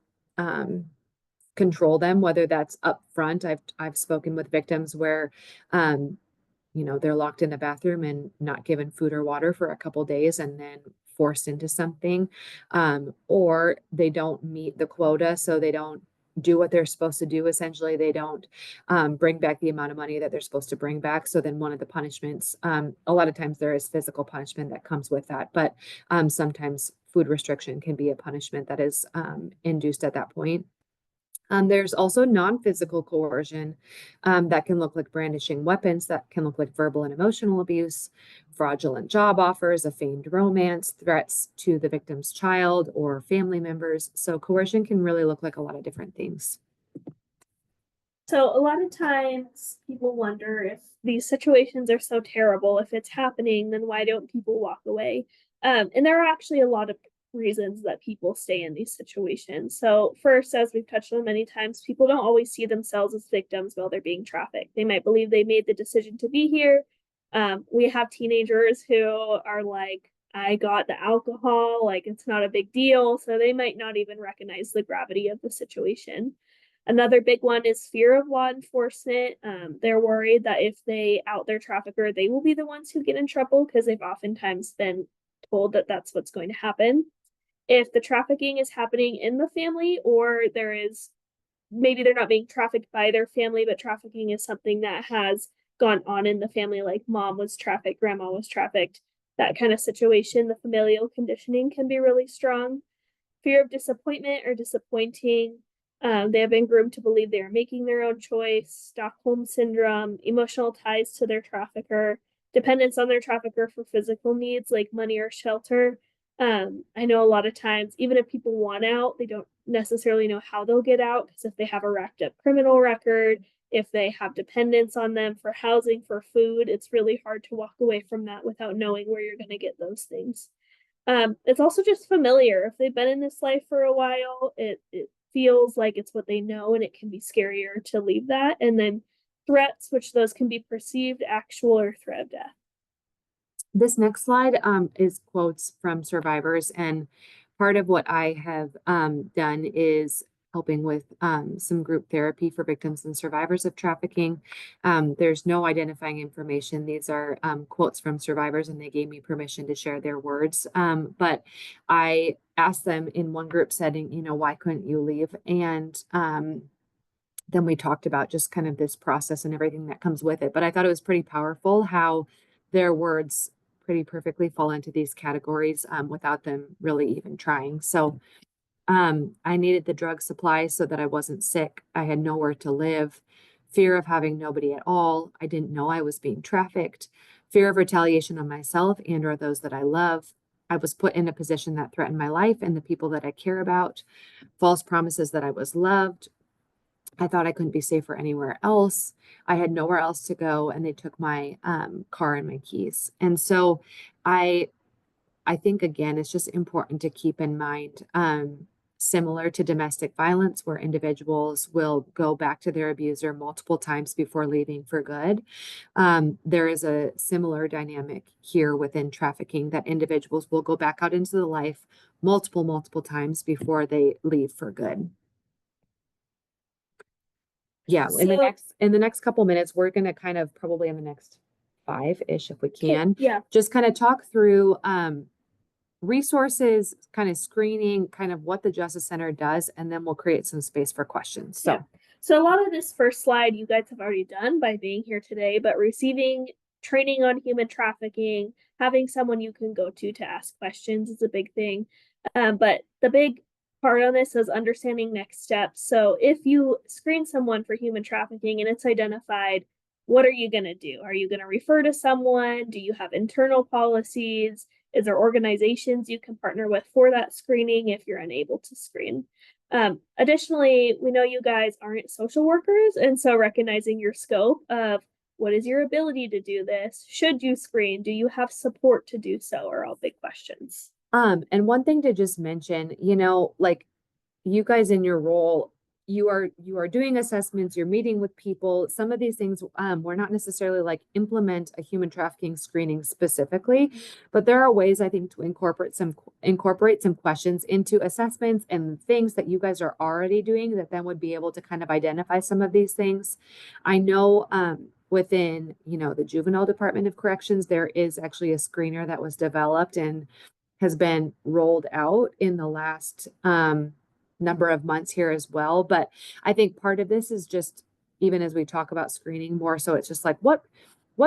control them, whether that's up front. I've spoken with victims where they're locked in the bathroom and not given food or water for a couple days and then forced into something, or they don't meet the quota, so they don't do what they're supposed to do. Essentially, they don't bring back the amount of money that they're supposed to bring back. So then one of the punishments, a lot of times there is physical punishment that comes with that, but sometimes food restriction can be a punishment that is induced at that point. There's also non-physical coercion that can look like brandishing weapons, that can look like verbal and emotional abuse, fraudulent job offers, a feigned romance, threats to the victim's child or family members. So coercion can really look like a lot of different things. So a lot of times people wonder if these situations are so terrible, if it's happening, then why don't people walk away? And there are actually a lot of reasons that people stay in these situations. So first, as we've touched on many times, people don't always see themselves as victims while they're being trafficked. They might believe they made the decision to be here. We have teenagers who are like, I got the alcohol, like it's not a big deal. So they might not even recognize the gravity of the situation. Another big one is fear of law enforcement. They're worried that if they out their trafficker, they will be the ones who get in trouble because they've oftentimes been told that that's what's going to happen. If the trafficking is happening in the family, or there is maybe they're not being trafficked by their family, but trafficking is something that has gone on in the family, like mom was trafficked, grandma was trafficked, that kind of situation, the familial conditioning can be really strong. Fear of disappointment or disappointing. They have been groomed to believe they are making their own choice, Stockholm syndrome, emotional ties to their trafficker, dependence on their trafficker for physical needs like money or shelter. I know a lot of times, even if people want out, they don't necessarily know how they'll get out because if they have a racked up criminal record, if they have dependence on them for housing, for food, it's really hard to walk away from that without knowing where you're going to get those things. It's also just familiar. If they've been in this life for a while, it feels like it's what they know, and it can be scarier to leave that. And then threats, which those can be perceived, actual, or threat of death. This next slide is quotes from survivors, and part of what I have done is helping with some group therapy for victims and survivors of trafficking. There's no identifying information. These are quotes from survivors, and they gave me permission to share their words. But I asked them in one group setting, why couldn't you leave? And then we talked about just kind of this process and everything that comes with it. But I thought it was pretty powerful how their words pretty perfectly fall into these categories without them really even trying. So I needed the drug supply so that I wasn't sick. I had nowhere to live. Fear of having nobody at all. I didn't know I was being trafficked. Fear of retaliation on myself and or those that I love. I was put in a position that threatened my life and the people that I care about. False promises that I was loved. I thought I couldn't be safer anywhere else. I had nowhere else to go, and they took my car and my keys. And so I think, again, it's just important to keep in mind, similar to domestic violence, where individuals will go back to their abuser multiple times before leaving for good. There is a similar dynamic here within trafficking, that individuals will go back out into the life multiple times before they leave for good. Yeah, in the next couple minutes, we're going to kind of probably in the next 5-ish, if we can, just kind of talk through resources, kind of screening, kind of what the Justice Center does, and then we'll create some space for questions. So a lot of this first slide you guys have already done by being here today, but receiving training on human trafficking, having someone you can go to ask questions is a big thing. But the big part on this is understanding next steps. So if you screen someone for human trafficking and it's identified, what are you going to do? Are you going to refer to someone? Do you have internal policies? Is there organizations you can partner with for that screening if you're unable to screen? Additionally, we know you guys aren't social workers, and so recognizing your scope of what is your ability to do this? Should you screen? Do you have support to do so? Are all big questions. And one thing to just mention, like you guys in your role, you are doing assessments, you're meeting with people. Some of these things, we're not necessarily like implement a human trafficking screening specifically, but there are ways I think to incorporate some questions into assessments and things that you guys are already doing that then would be able to kind of identify some of these things. I know within, the Juvenile Department of Corrections, there is actually a screener that was developed and has been rolled out in the last number of months here as well. But I think part of this is just, even as we talk about screening more, so it's just like, what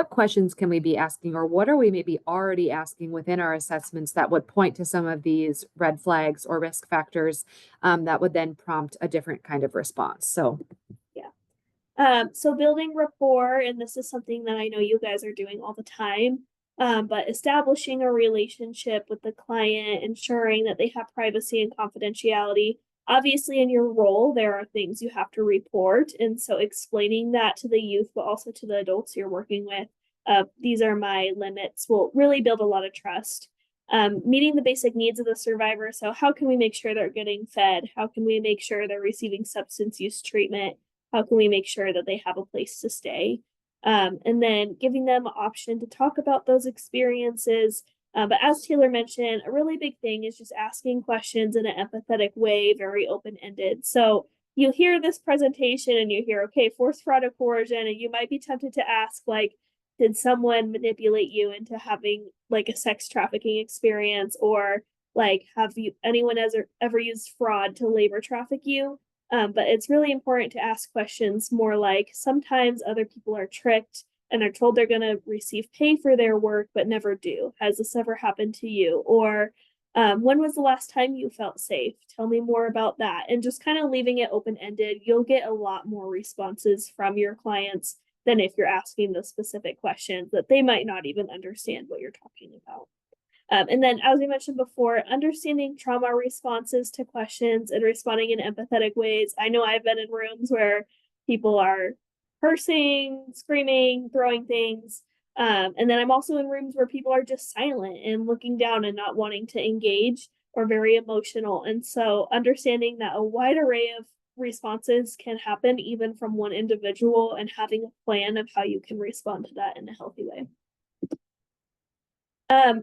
questions can we be asking, or what are we maybe already asking within our assessments that would point to some of these red flags or risk factors that would then prompt a different kind of response. So so building rapport, and this is something that I know you guys are doing all the time, but establishing a relationship with the client, ensuring that they have privacy and confidentiality. Obviously, in your role, there are things you have to report. And so explaining that to the youth, but also to the adults you're working with, these are my limits, will really build a lot of trust. Meeting the basic needs of the survivor. So how can we make sure they're getting fed? How can we make sure they're receiving substance use treatment? How can we make sure that they have a place to stay? And then giving them an option to talk about those experiences. But as Taylor mentioned, a really big thing is just asking questions in an empathetic way, very open-ended. So you hear this presentation and you hear, okay, force, fraud, or coercion, and you might be tempted to ask, like, did someone manipulate you into having like a sex trafficking experience? Or like, have you anyone ever used fraud to labor traffic you? But it's really important to ask questions more like, sometimes other people are tricked and they're told they're going to receive pay for their work, but never do. Has this ever happened to you? Or when was the last time you felt safe? Tell me more about that. And just kind of leaving it open-ended, you'll get a lot more responses from your clients than if you're asking those specific questions that they might not even understand what you're talking about. And then, as we mentioned before, understanding trauma responses to questions and responding in empathetic ways. I know I've been in rooms where people are cursing, screaming, throwing things. And then I'm also in rooms where people are just silent and looking down and not wanting to engage, or very emotional. And so understanding that a wide array of responses can happen even from one individual, and having a plan of how you can respond to that in a healthy way.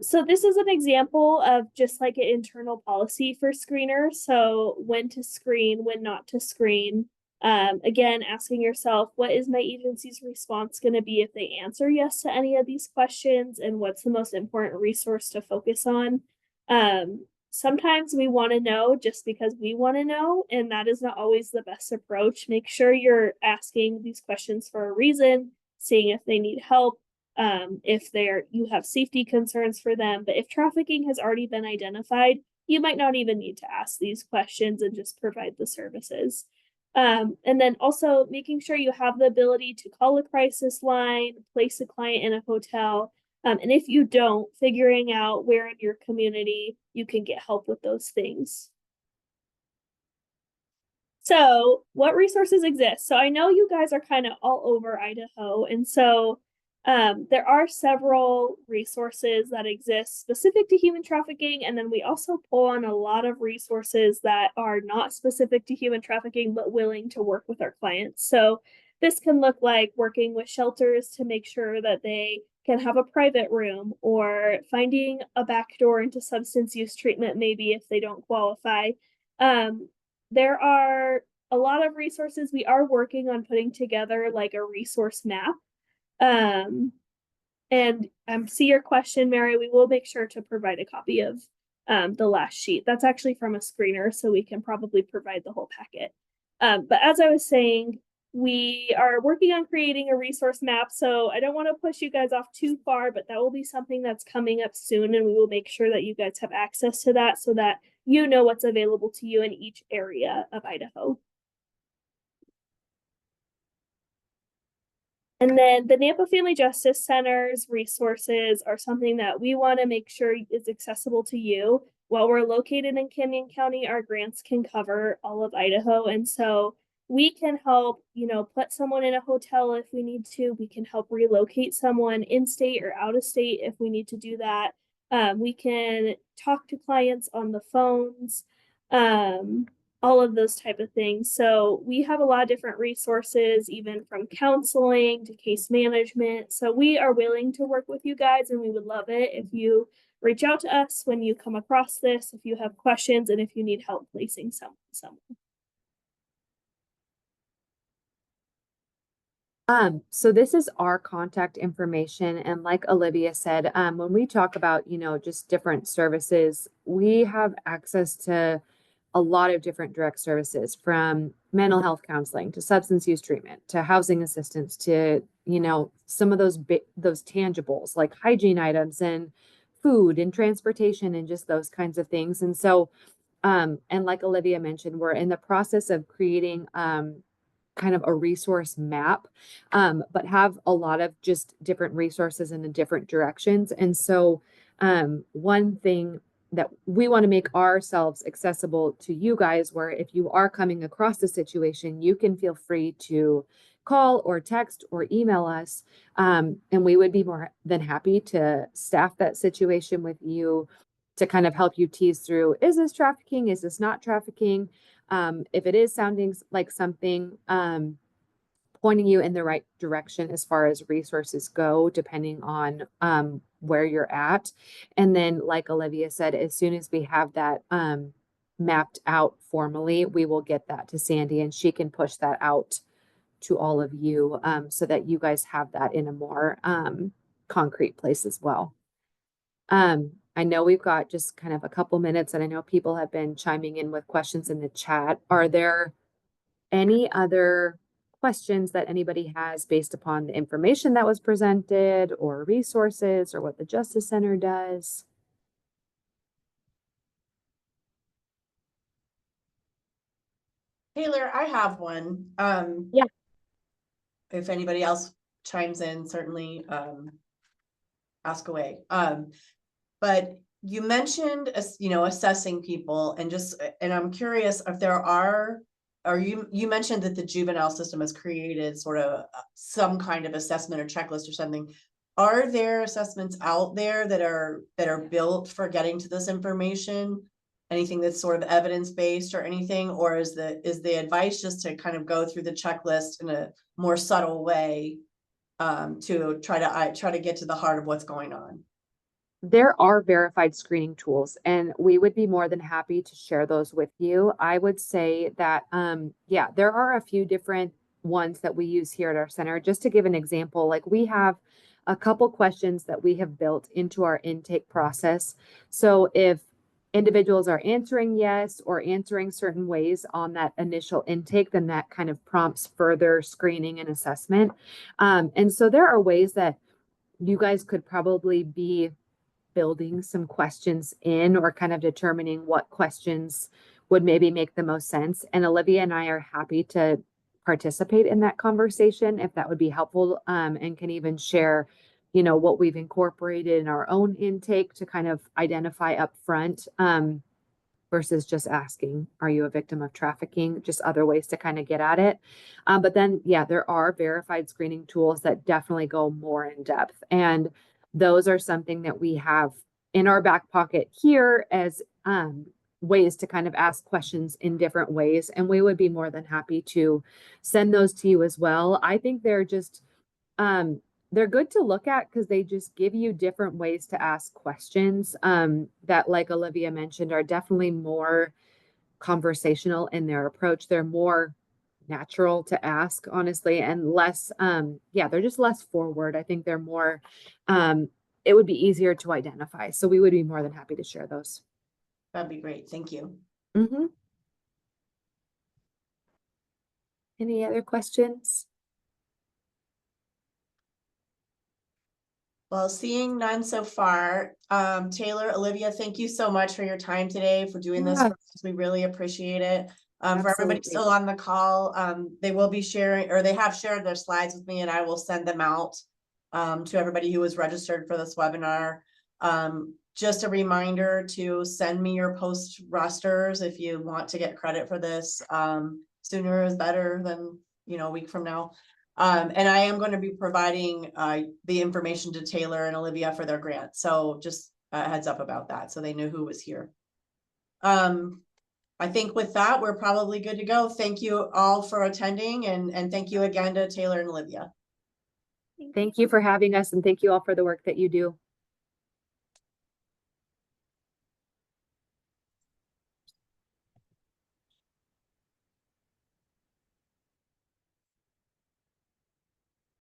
So this is an example of just like an internal policy for screeners. So when to screen, when not to screen. Again, asking yourself, what is my agency's response going to be if they answer yes to any of these questions? And what's the most important resource to focus on? Sometimes we want to know just because we want to know, and that is not always the best approach. Make sure you're asking these questions for a reason, seeing if they need help, if you have safety concerns for them. But if trafficking has already been identified, you might not even need to ask these questions and just provide the services. And then also making sure you have the ability to call a crisis line, place a client in a hotel. And if you don't, figuring out where in your community you can get help with those things. So what resources exist? So I know you guys are kind of all over Idaho. And so there are several resources that exist specific to human trafficking. And then we also pull on a lot of resources that are not specific to human trafficking, but willing to work with our clients. So this can look like working with shelters to make sure that they can have a private room, or finding a backdoor into substance use treatment, maybe if they don't qualify. There are a lot of resources. We are working on putting together like a resource map. And see your question, Mary. We will make sure to provide a copy of the last sheet. That's actually from a screener, so we can probably provide the whole packet. But as I was saying, we are working on creating a resource map. So I don't want to push you guys off too far, but that will be something that's coming up soon. And we will make sure that you guys have access to that so that you know what's available to you in each area of Idaho. And then the Nampa Family Justice Center's resources are something that we want to make sure is accessible to you. While we're located in Canyon County, our grants can cover all of Idaho. And so we can help, put someone in a hotel if we need to. We can help relocate someone in state or out of state if we need to do that. We can talk to clients on the phones. All of those type of things. So we have a lot of different resources, even from counseling to case management. So we are willing to work with you guys, and we would love it if you reach out to us when you come across this, if you have questions, and if you need help placing someone. So this is our contact information. And like Olivia said, when we talk about, just different services, we have access to a lot of different direct services, from mental health counseling to substance use treatment to housing assistance to, some of those tangibles like hygiene items and food and transportation and just those kinds of things. And so, and like Olivia mentioned, we're in the process of creating, kind of a resource map, but have a lot of just different resources in the different directions. And so, one thing that we want to make ourselves accessible to you guys, where if you are coming across a situation, you can feel free to call or text or email us. And we would be more than happy to staff that situation with you to kind of help you tease through, is this trafficking? Is this not trafficking? If it is sounding like something, pointing you in the right direction as far as resources go, depending on where you're at. And then, like Olivia said, as soon as we have that mapped out formally, we will get that to Sandy and she can push that out to all of you, so that you guys have that in a more concrete place as well. I know we've got just kind of a couple minutes, and I know people have been chiming in with questions in the chat. Are there any other questions that anybody has based upon the information that was presented, or resources, or what the Justice Center does? Taylor, I have one. Yeah. If anybody else chimes in, certainly ask away. But you mentioned, assessing people, and I'm curious if there are, or you mentioned that the juvenile system has created sort of some kind of assessment or checklist or something. Are there assessments out there that are built for getting to this information? Anything that's sort of evidence-based or anything, or is the advice just to kind of go through the checklist in a more subtle way, to try to get to the heart of what's going on? There are verified screening tools, and we would be more than happy to share those with you. I would say that, yeah, there are a few different ones that we use here at our center. Just to give an example, like we have a couple questions that we have built into our intake process. So if individuals are answering yes or answering certain ways on that initial intake, then that kind of prompts further screening and assessment. And so there are ways that you guys could probably be building some questions in, or kind of determining what questions would maybe make the most sense. And Olivia and I are happy to participate in that conversation if that would be helpful, and can even share, what we've incorporated in our own intake to kind of identify up front, versus just asking, are you a victim of trafficking? Just other ways to kind of get at it. But then, yeah, there are verified screening tools that definitely go more in depth. And those are something that we have in our back pocket here as ways to kind of ask questions in different ways. And we would be more than happy to send those to you as well. I think they're good to look at because they just give you different ways to ask questions, that, like Olivia mentioned, are definitely more conversational in their approach. They're more natural to ask, honestly, and less, yeah, they're just less forward. I think they're more, it would be easier to identify. So we would be more than happy to share those. That'd be great. Thank you. Mm-hmm. Any other questions? Well, seeing none so far, Taylor, Olivia, thank you so much for your time today, for doing this. Yeah. For us. We really appreciate it. For everybody Absolutely. still on the call, they will be sharing, or they have shared their slides with me, and I will send them out to everybody who was registered for this webinar. Just a reminder to send me your post rosters if you want to get credit for this. Sooner is better than, a week from now. And I am going to be providing the information to Taylor and Olivia for their grant. So just a heads up about that, so they knew who was here. I think with that, we're probably good to go. Thank you all for attending, and thank you again to Taylor and Olivia. Thank you for having us, and thank you all for the work that you do.